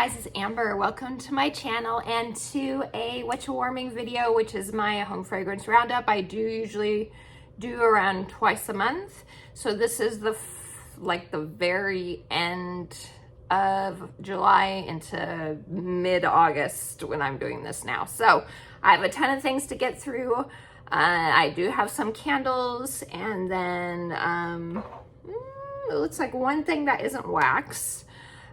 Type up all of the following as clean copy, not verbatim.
guys, it's Amber. Welcome to my channel and to a Whatcha Warming video, which is my home fragrance roundup. I do usually do around twice a month. So this is the very end of July into mid-August when I'm doing this now. So I have a ton of things to get through. I do have some candles, and then it looks like one thing that isn't wax.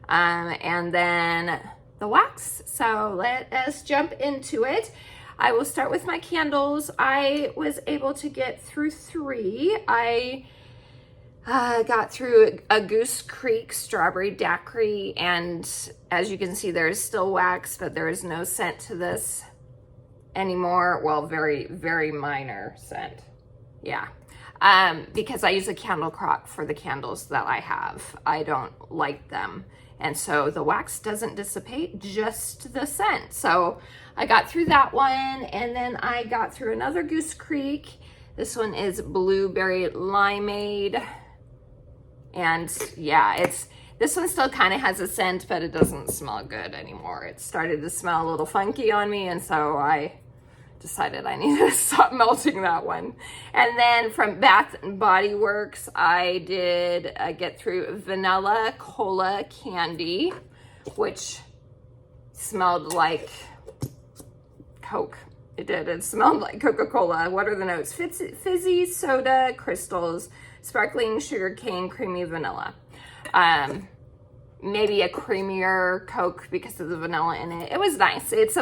And then the wax. So let us jump into it. I will start with my candles. I was able to get through 3. I got through a Goose Creek Strawberry Daiquiri, and as you can see, there is still wax, but there is no scent to this anymore. Well, very, very minor scent. Yeah. Because I use a candle crock for the candles that I have. I don't like them. And so the wax doesn't dissipate, just the scent. So I got through that one, and then I got through another Goose Creek. This one is Blueberry Limeade. And yeah, this one still kind of has a scent, but it doesn't smell good anymore. It started to smell a little funky on me, and so I decided I needed to stop melting that one. And then from Bath and Body Works, I did get through Vanilla Cola Candy, which smelled like Coke. It did. It smelled like Coca-Cola. What are the notes? Fizzy, soda, crystals, sparkling sugar cane, creamy vanilla. Maybe a creamier Coke because of the vanilla in it. It was nice. It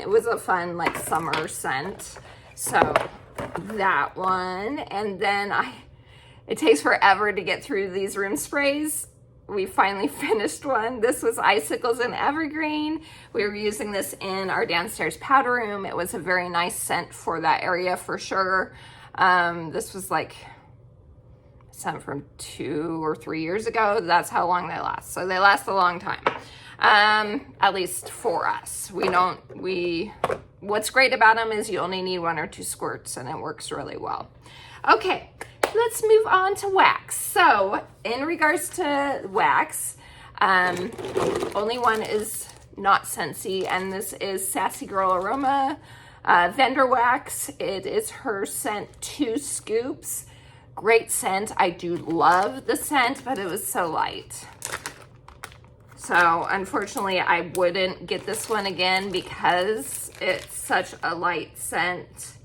was a fun like summer scent. So that one. And then it takes forever to get through these room sprays. We finally finished one. This was Icicles and Evergreen. We were using this in our downstairs powder room. It was a very nice scent for that area for sure. This was like scent from 2 or 3 years ago. That's how long they last. So they last a long time. At least for us. What's great about them is you only need 1 or 2 squirts and it works really well. Okay, let's move on to wax. So in regards to wax, only one is not Scentsy, and this is Sassy Girl Aroma Vendor Wax. It is her scent 2 scoops. Great scent. I do love the scent, but it was so light. So unfortunately, I wouldn't get this one again because it's such a light scent.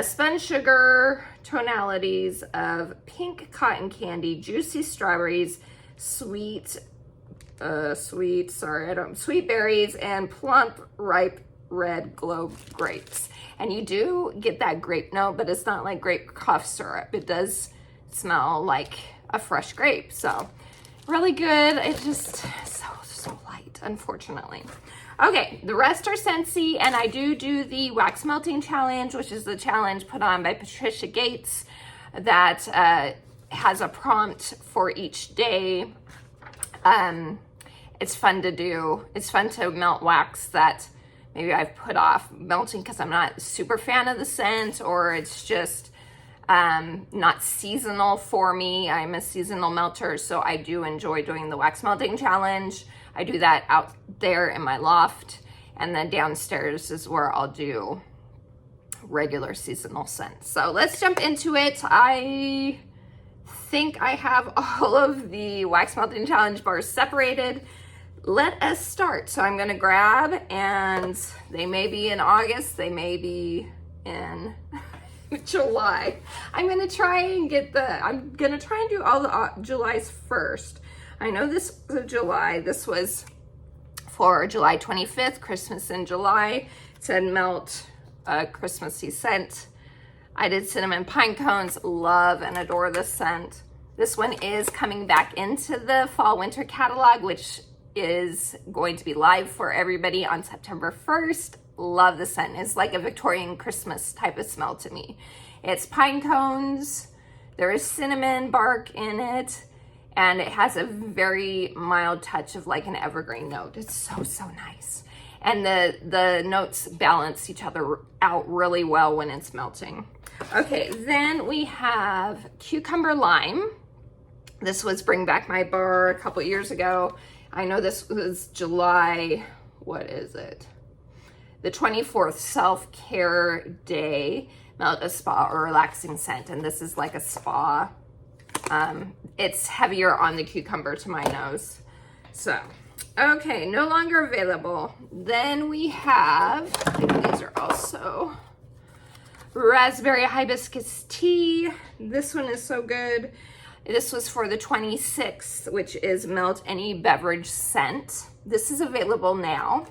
Spun sugar tonalities of pink cotton candy, juicy strawberries, sweet berries, and plump ripe red globe grapes. And you do get that grape note, but it's not like grape cough syrup. It does smell like a fresh grape. So really good. It's just so light, unfortunately. Okay, the rest are Scentsy, and I do the wax melting challenge, which is the challenge put on by Patricia Gates that has a prompt for each day. It's fun to do. It's fun to melt wax that maybe I've put off melting because I'm not a super fan of the scent, or it's just not seasonal for me. I'm a seasonal melter, so I do enjoy doing the wax melting challenge. I do that out there in my loft, and then downstairs is where I'll do regular seasonal scents. So let's jump into it. I think I have all of the wax melting challenge bars separated. Let us start. So I'm gonna grab, and they may be in August, they may be in July. I'm gonna try and do all the Julys first. I know this was July. This was for July 25th, Christmas in July. It said melt a Christmassy scent. I did cinnamon pine cones. Love and adore this scent. This one is coming back into the fall winter catalog, which is going to be live for everybody on September 1st. Love the scent. It's like a Victorian Christmas type of smell to me. It's pine cones. There is cinnamon bark in it, and it has a very mild touch of like an evergreen note. It's so nice. And the notes balance each other out really well when it's melting. Okay, then we have Cucumber Lime. This was Bring Back My Bar a couple years ago. I know this was July, what is it? The 24th self-care day, melt a spa or relaxing scent. And this is like a spa. It's heavier on the cucumber to my nose. So, okay, no longer available. Then we have, I think these are also raspberry hibiscus tea. This one is so good. This was for the 26th, which is melt any beverage scent. This is available now.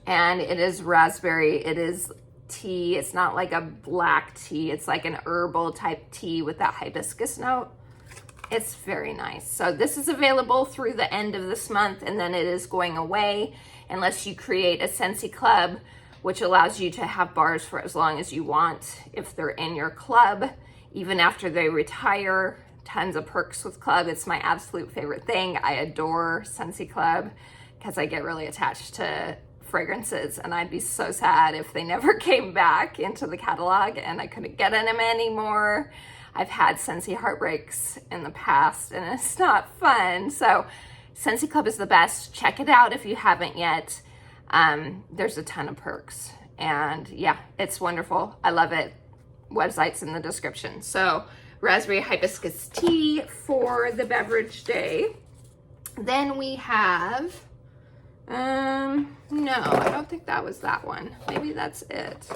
And it is raspberry, it is tea. It's not like a black tea. It's like an herbal type tea with that hibiscus note. It's very nice. So this is available through the end of this month, and then it is going away unless you create a Scentsy Club, which allows you to have bars for as long as you want if they're in your club, even after they retire. Tons of perks with club. It's my absolute favorite thing. I adore Scentsy Club because I get really attached to fragrances, and I'd be so sad if they never came back into the catalog and I couldn't get them anymore. I've had Scentsy heartbreaks in the past and it's not fun. So Scentsy Club is the best. Check it out if you haven't yet. There's a ton of perks, and yeah, it's wonderful. I love it. Website's in the description. So raspberry hibiscus tea for the beverage day. Then we have, no, I don't think that was that one. Maybe that's it.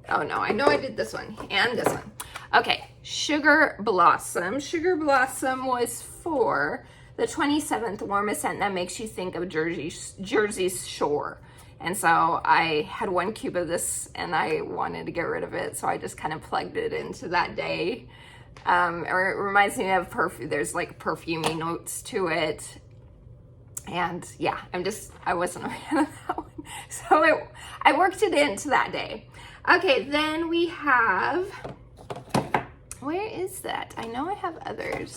Oh no, I know I did this one and this one. Okay, Sugar Blossom. Sugar Blossom was for the 27th warmest scent that makes you think of Jersey's Shore. And so I had one cube of this and I wanted to get rid of it, so I just kind of plugged it into that day. It reminds me of perfume. There's like perfumey notes to it. And yeah, I wasn't a fan of that one. So I worked it into that day. Okay, then we have, where is that? I know I have others.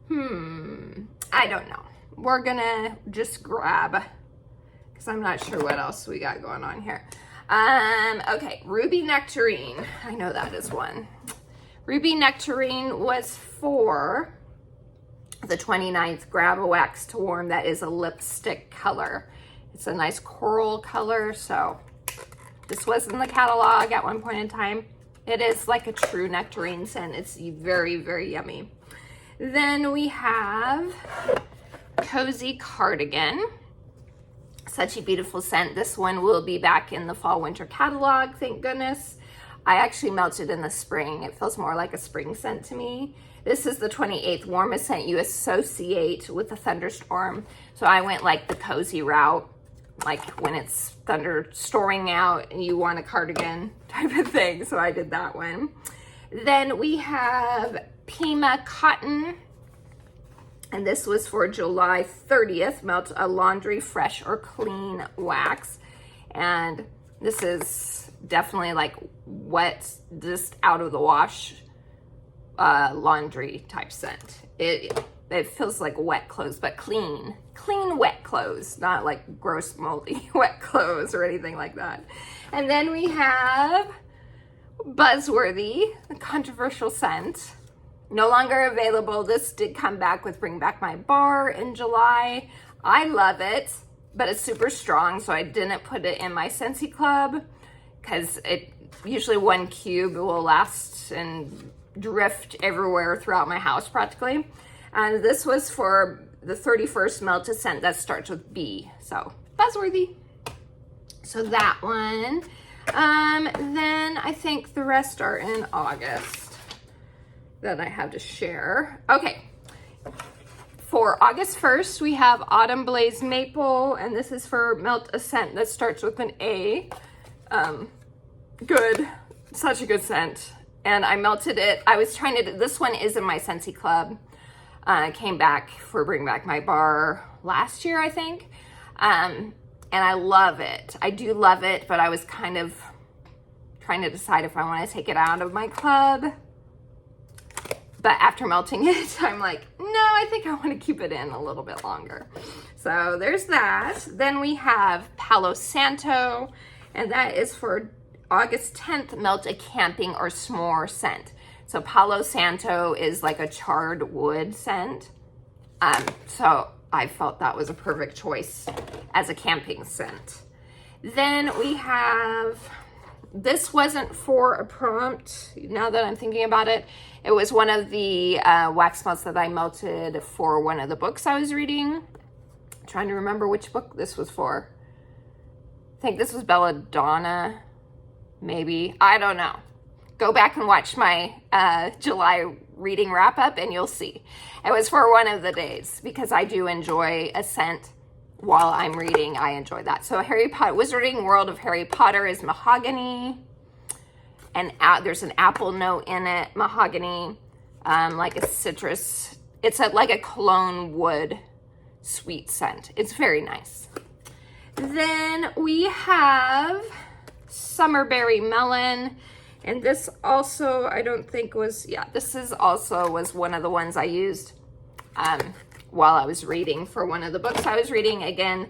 I don't know. We're gonna just grab, because I'm not sure what else we got going on here. Okay, Ruby Nectarine. I know that is one. Ruby Nectarine was for the 29th. Grab a wax to warm. That is a lipstick color. It's a nice coral color, so this was in the catalog at one point in time. It is like a true nectarine scent. It's very, very yummy. Then we have Cozy Cardigan. Such a beautiful scent. This one will be back in the fall winter catalog, thank goodness. I actually melted in the spring. It feels more like a spring scent to me. This is the 28th warmest scent you associate with a thunderstorm. So I went like the cozy route, like when it's thunderstorming out and you want a cardigan type of thing. So I did that one. Then we have Pima Cotton. And this was for July 30th. Melt a laundry fresh or clean wax. And this is definitely like wet, just out of the wash laundry type scent. It feels like wet clothes, but clean wet clothes, not like gross moldy wet clothes or anything like that. And then we have Buzzworthy, a controversial scent. No longer available. This did come back with Bring Back My Bar in July. I love it, but it's super strong, so I didn't put it in my Scentsy Club because it usually one cube will last and drift everywhere throughout my house practically. And this was for the 31st melted scent that starts with B. So Buzzworthy. So that one. Then I think the rest are in August that I have to share. Okay. For August 1st, we have Autumn Blaze Maple, and this is for melt a scent that starts with an A. Good. Such a good scent. And I melted it. I was trying to, this one is in my Scentsy Club. Came back for Bring Back My Bar last year, I think. And I love it. I do love it, but I was kind of trying to decide if I want to take it out of my club. But after melting it, I'm like, no, I think I want to keep it in a little bit longer. So there's that. Then we have Palo Santo, and that is for August 10th, melt a camping or s'more scent. So Palo Santo is like a charred wood scent. So I felt that was a perfect choice as a camping scent. Then we have, this wasn't for a prompt, now that I'm thinking about it. It was one of the wax melts that I melted for one of the books I was reading. I'm trying to remember which book this was for. I think this was Belladonna, maybe. I don't know. Go back and watch my July reading wrap up and you'll see. It was for one of the days because I do enjoy a scent while I'm reading. I enjoy that. So Harry Potter, Wizarding World of Harry Potter is mahogany. And there's an apple note in it, mahogany, like a citrus. It's like a cologne wood sweet scent. It's very nice. Then we have Summerberry Melon. And this also, I don't think was, yeah, this is also was one of the ones I used while I was reading for one of the books I was reading. Again,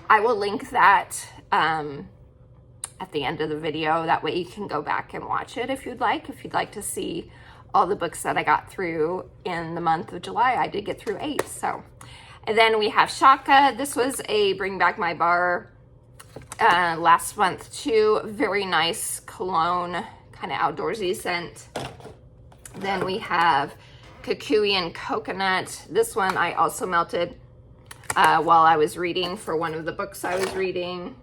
I will link that at the end of the video. That way you can go back and watch it if you'd like to see all the books that I got through in the month of July. I did get through 8, so. And then we have Shaka. This was a Bring Back My Bar last month too. Very nice cologne, kind of outdoorsy scent. Then we have Kukui and Coconut. This one I also melted while I was reading for one of the books I was reading.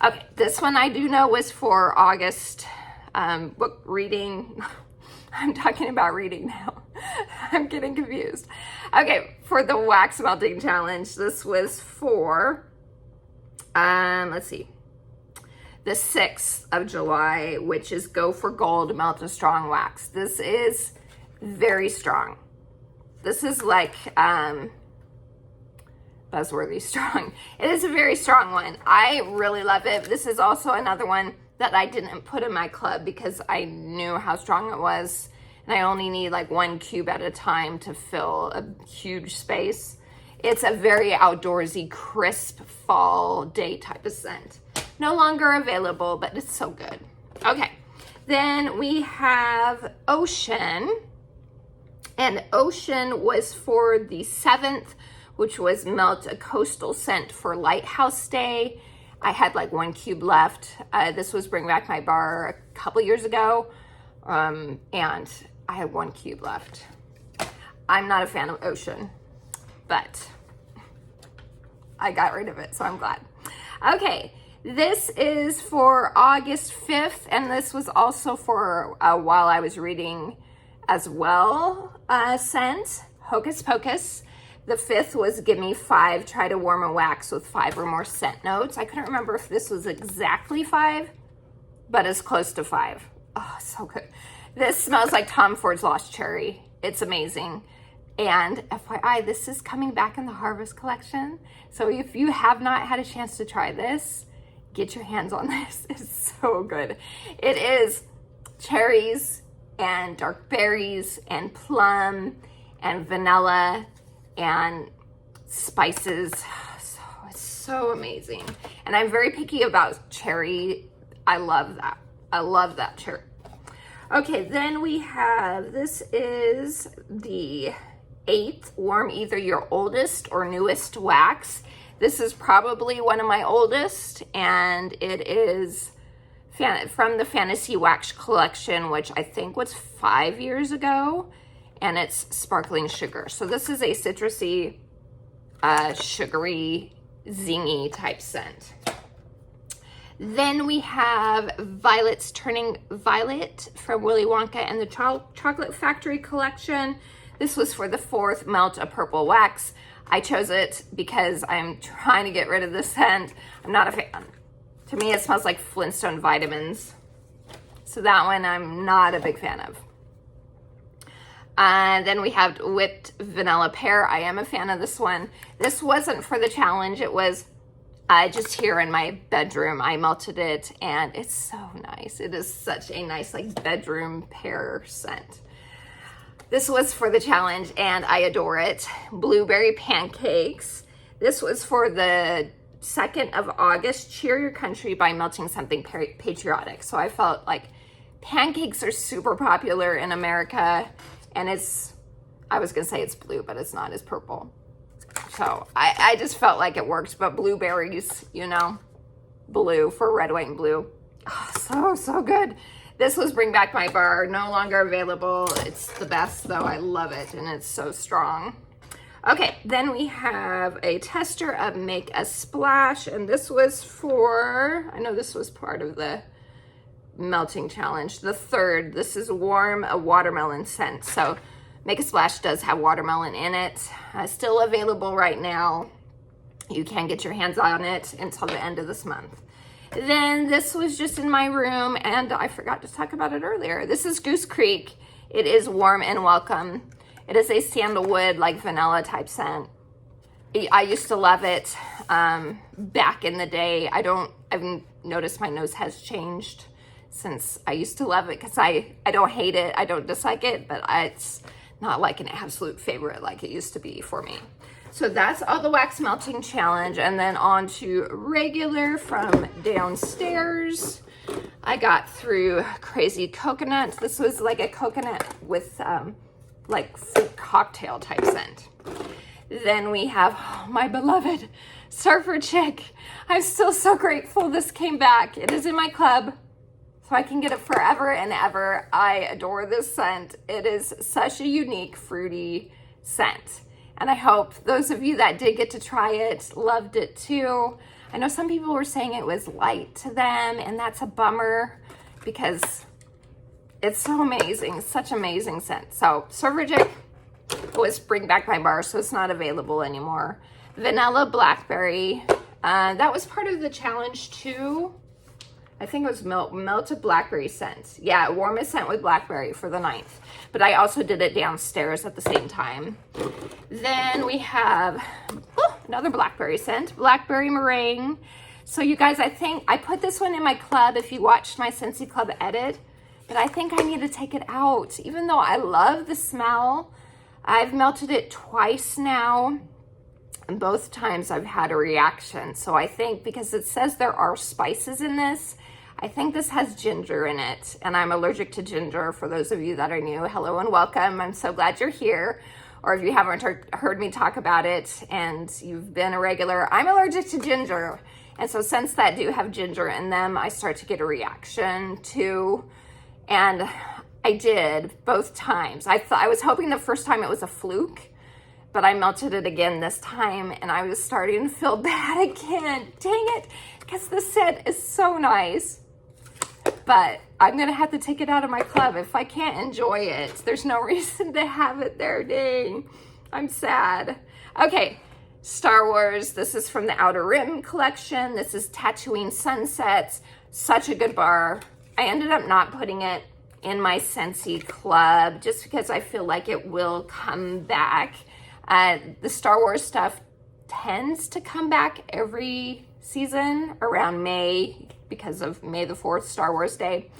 Okay, this one I do know was for August book reading. I'm talking about reading now. I'm getting confused. Okay, for the wax melting challenge, this was for, let's see, the 6th of July, which is Go for Gold Melt a Strong Wax. This is very strong. This is like buzzworthy strong. It is a very strong one. I really love it. This is also another one that I didn't put in my club because I knew how strong it was. And I only need like 1 cube at a time to fill a huge space. It's a very outdoorsy, crisp fall day type of scent. No longer available, but it's so good. Okay, then we have Ocean. And Ocean was for the 7th, which was Melt a Coastal Scent for Lighthouse Day. I had like 1 cube left. This was Bring Back My Bar a couple years ago. And I had 1 cube left. I'm not a fan of Ocean, but I got rid of it, so I'm glad. Okay, this is for August 5th, and this was also for while I was reading as well, scent, Hocus Pocus. The 5th was Give Me 5, Try to Warm a Wax with 5 or more scent notes. I couldn't remember if this was exactly 5, but it's close to 5. Oh, so good. This smells like Tom Ford's Lost Cherry. It's amazing. And FYI, this is coming back in the Harvest collection. So if you have not had a chance to try this, get your hands on this. It's so good. It is cherries and dark berries and plum and vanilla and spices. So it's so amazing. And I'm very picky about cherry. I love that. I love that cherry. Okay, then we have, this is the 8th, Warm Either Your Oldest or Newest Wax. This is probably one of my oldest, and it is from the Fantasy Wax collection, which I think was 5 years ago, and it's sparkling sugar. So this is a citrusy, sugary, zingy type scent. Then we have Violet's Turning Violet from Willy Wonka and the Chocolate Factory collection. This was for the 4th, Melt a Purple Wax. I chose it because I'm trying to get rid of this scent. I'm not a fan. To me, it smells like Flintstone vitamins. So that one I'm not a big fan of. Then we have Whipped Vanilla Pear. I am a fan of this one. This wasn't for the challenge. It was just here in my bedroom. I melted it and it's so nice. It is such a nice like bedroom pear scent. This was for the challenge and I adore it. Blueberry Pancakes. This was for the 2nd of August. Cheer Your Country by Melting Something Patriotic. So I felt like pancakes are super popular in America, and it's, I was gonna say it's blue, but it's not, it's purple. So I just felt like it worked, but blueberries, you know, blue for red, white, and blue. Oh, so good. This was Bring Back My Bar, no longer available. It's the best though, I love it, and it's so strong. Okay, then we have a tester of Make a Splash, and this was for, I know this was part of the melting challenge, the third. This is Warm, a watermelon scent. So Make a Splash does have watermelon in it. Still available right now. You can get your hands on it until the end of this month. Then this was just in my room, and I forgot to talk about it earlier. This is Goose Creek. It is Warm and Welcome. It is a sandalwood, like vanilla type scent. I used to love it back in the day. I've noticed my nose has changed since I used to love it, because I don't hate it, I don't dislike it, but it's not like an absolute favorite like it used to be for me. So that's all the wax melting challenge, and then on to regular from downstairs. I got through Crazy Coconut. This was like a coconut with like fruit cocktail type scent. Then we have my beloved Surfer Chick. I'm still so grateful this came back. It is in my club, so I can get it forever and ever. I adore this scent. It is such a unique fruity scent. And I hope those of you that did get to try it loved it too. I know some people were saying it was light to them, and that's a bummer because it's so amazing, such amazing scent. So Surfer Chick was Bring Back My Bar, so it's not available anymore. Vanilla Blackberry, that was part of the challenge too. I think it was melted blackberry scent. Yeah, warmest scent with blackberry for the 9th. But I also did it downstairs at the same time. Then we have another blackberry scent, blackberry meringue. So you guys, I think I put this one in my club if you watched my Scentsy Club edit, but I think I need to take it out. Even though I love the smell, I've melted it twice now, and both times I've had a reaction. So I think, because it says there are spices in this, I think this has ginger in it, and I'm allergic to ginger. For those of you that are new, hello and welcome. I'm so glad you're here. Or if you haven't heard me talk about it and you've been a regular, I'm allergic to ginger. And so scents that do have ginger in them, I start to get a reaction to. And I did both times. I was hoping the first time it was a fluke, but I melted it again this time, and I was starting to feel bad again. Dang it, because the scent is so nice. But I'm gonna have to take it out of my club. If I can't enjoy it, there's no reason to have it there, dang. I'm sad. Okay, Star Wars, this is from the Outer Rim collection. This is Tatooine Sunsets, such a good bar. I ended up not putting it in my Scentsy Club just because I feel like it will come back. The Star Wars stuff tends to come back every season around May because of May the 4th, Star Wars Day.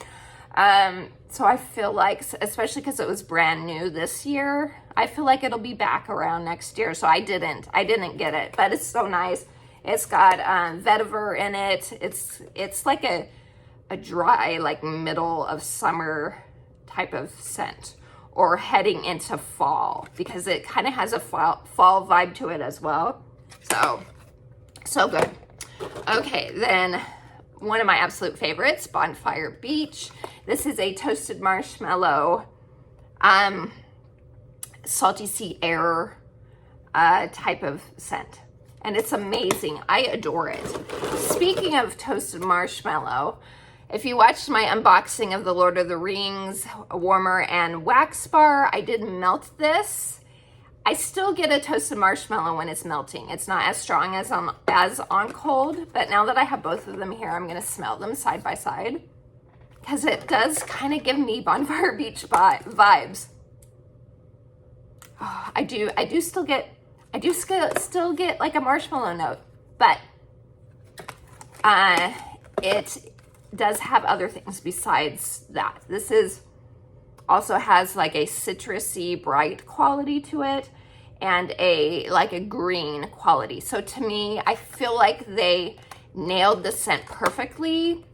So I feel like, especially because it was brand new this year, I feel like it'll be back around next year. So I didn't get it, but it's so nice. It's got vetiver in it. It's like a dry, like middle of summer type of scent, or heading into fall, because it kind of has a fall vibe to it as well. So good. Okay, then one of my absolute favorites, Bonfire Beach. This is a toasted marshmallow, salty sea air type of scent. And it's amazing. I adore it. Speaking of toasted marshmallow, if you watched my unboxing of the Lord of the Rings warmer and wax bar, I did melt this. I still get a toasted marshmallow when it's melting. It's not as strong as on cold, but now that I have both of them here, I'm gonna smell them side by side, because it does kind of give me Bonfire Beach vibes. Oh, I do still get like a marshmallow note, but it does have other things besides that. This also has like a citrusy bright quality to it, and like a green quality. So to me, I feel like they nailed the scent perfectly,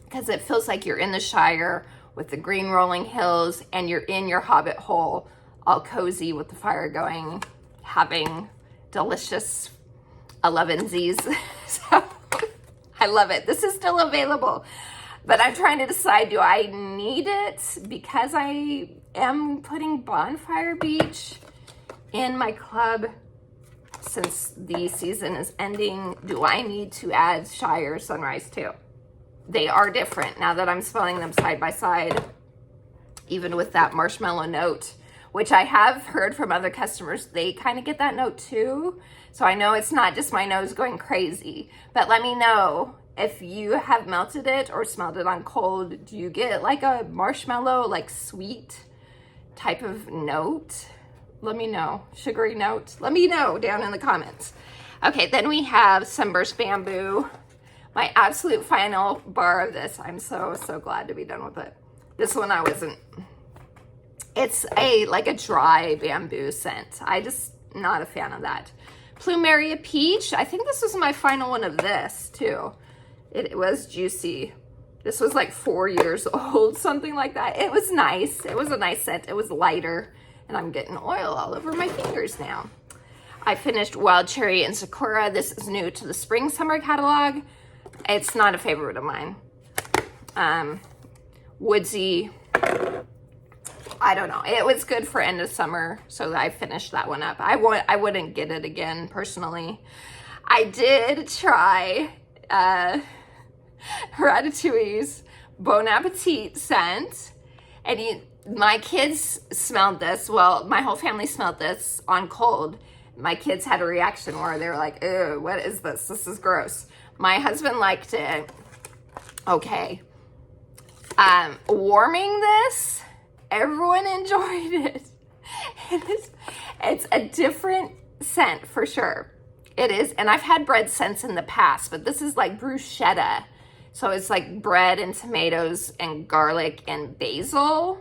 because it feels like you're in the Shire with the green rolling hills, and you're in your hobbit hole all cozy with the fire going, having delicious 11sies. So I love it. This is still available, but I'm trying to decide, do I need it because I am putting Bonfire Beach in my club since the season is ending? Do I need to add Shire Sunrise too? They are different now that I'm smelling them side by side, even with that marshmallow note, which I have heard from other customers, they kind of get that note too. So I know it's not just my nose going crazy, but let me know if you have melted it or smelled it on cold. Do you get like a marshmallow, like sweet type of note? Let me know. Sugary note. Let me know down in the comments. Okay, then we have Sunburst Bamboo. My absolute final bar of this. I'm so glad to be done with it. This one I wasn't. It's like a dry bamboo scent. I just not a fan of that. Plumeria Peach. I think this was my final one of this too. It was juicy. This was like 4 years old, something like that. It was nice. It was a nice scent. It was lighter, and I'm getting oil all over my fingers now. I finished Wild Cherry and Sakura. This is new to the spring summer catalog. It's not a favorite of mine. Woodsy. I don't know. It was good for end of summer, so I finished that one up. I wouldn't get it again personally. I did try Ratatouille's Bon Appetit scent, and my kids smelled this. Well, my whole family smelled this on cold. My kids had a reaction where they were like, ew, what is this? This is gross. My husband liked it. Okay. Warming this, everyone enjoyed it. It's a different scent for sure. It is, and I've had bread scents in the past, but this is like bruschetta. So it's like bread and tomatoes and garlic and basil.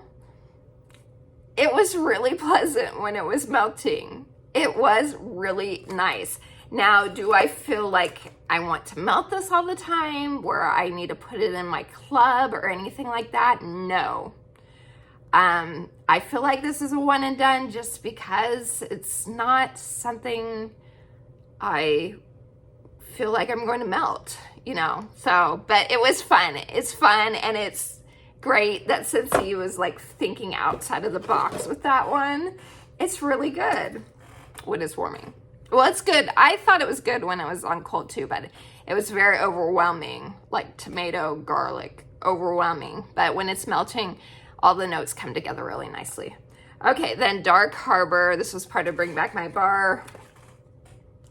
It was really pleasant when it was melting. It was really nice. Now, do I feel like I want to melt this all the time, where I need to put it in my club or anything like that? No. I feel like this is a one and done just because it's not something I feel like I'm going to melt, you know? So, but it was fun. It's fun, and it's great that Scentsy was like thinking outside of the box with that one. It's really good when it's warming. Well, it's good. I thought it was good when it was on cold too, but it was very overwhelming, like tomato, garlic, overwhelming. But when it's melting, all the notes come together really nicely. Okay, then Dark Harbor. This was part of Bring Back My Bar.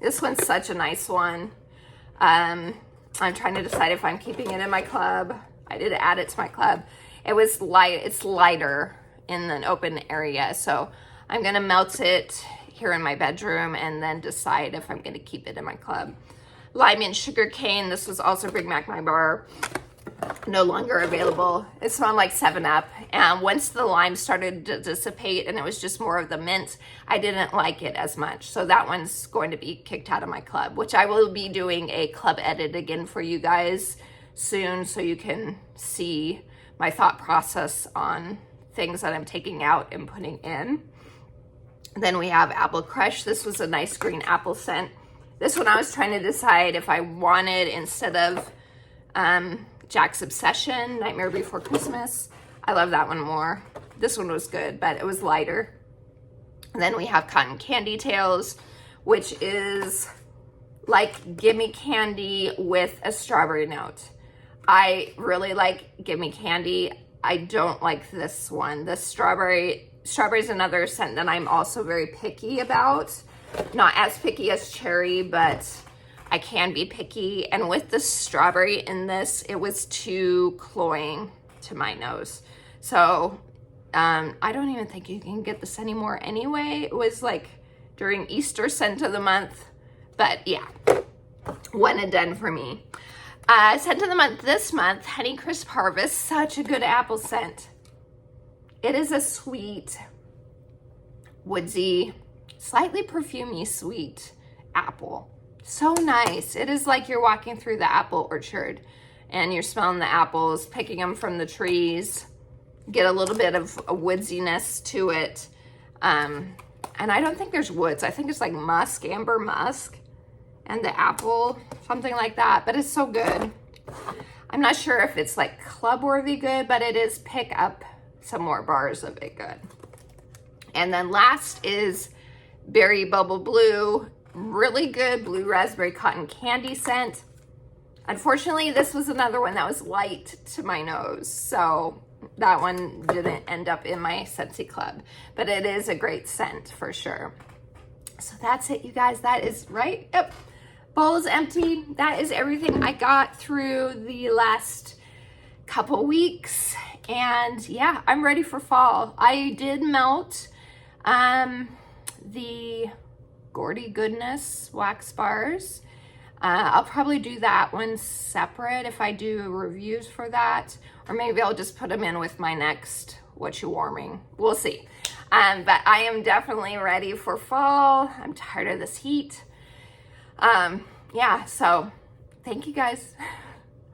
This one's such a nice one. I'm trying to decide if I'm keeping it in my club. I did add it to my club. It was light. It's lighter in an open area, so I'm gonna melt it here in my bedroom and then decide if I'm gonna keep it in my club. Lime and Sugarcane. This was also Bring Back My Bar. No longer available. It smelled like 7-Up, and once the lime started to dissipate and it was just more of the mint, I didn't like it as much. So that one's going to be kicked out of my club, which I will be doing a club edit again for you guys soon, so you can see my thought process on things that I'm taking out and putting in. Then we have Apple Crush. This was a nice green apple scent. This one I was trying to decide if I wanted, instead of Jack's Obsession, Nightmare Before Christmas. I love that one more. This one was good, but it was lighter. And then we have Cotton Candy Tales, which is like Gimme Candy with a strawberry note. I really like Gimme Candy. I don't like this one. The strawberry is another scent that I'm also very picky about. Not as picky as cherry, but I can be picky. And with the strawberry in this, it was too cloying to my nose. So I don't even think you can get this anymore anyway. It was like during Easter scent of the month. But yeah, one and done for me. Scent of the month this month, Honeycrisp Harvest. Such a good apple scent. It is a sweet, woodsy, slightly perfumey sweet apple. So nice. It is like you're walking through the apple orchard and you're smelling the apples, picking them from the trees. Get a little bit of a woodsiness to it. And I don't think there's woods. I think it's like musk, amber musk, and the apple, something like that. But it's so good. I'm not sure if it's like club worthy good, but it is pick up some more bars of it good. And then last is Berry Bubble Blue. Really good blue raspberry cotton candy scent. Unfortunately, this was another one that was light to my nose, so that one didn't end up in my Scentsy Club, but it is a great scent for sure. So that's it, you guys. That is right. Yep. Bowl is empty. That is everything I got through the last couple weeks. And yeah, I'm ready for fall. I did melt the Gordy Goodness wax bars. I'll probably do that one separate if I do reviews for that, or maybe I'll just put them in with my next What You Warming. We'll see. But I am definitely ready for fall. I'm tired of this heat. Yeah, so thank you guys.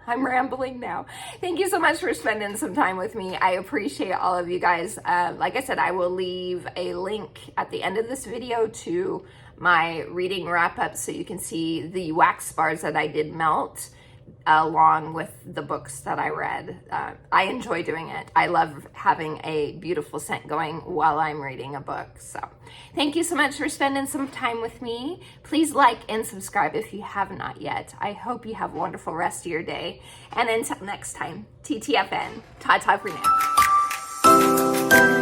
I'm rambling now. Thank you so much for spending some time with me. I appreciate all of you guys. Like I said, I will leave a link at the end of this video to my reading wrap up so you can see the wax bars that I did melt along with the books that I read. I enjoy doing it. I love having a beautiful scent going while I'm reading a book. So thank you so much for spending some time with me. Please like and subscribe if you have not yet. I hope you have a wonderful rest of your day. And until next time, TTFN. Ta-ta for now.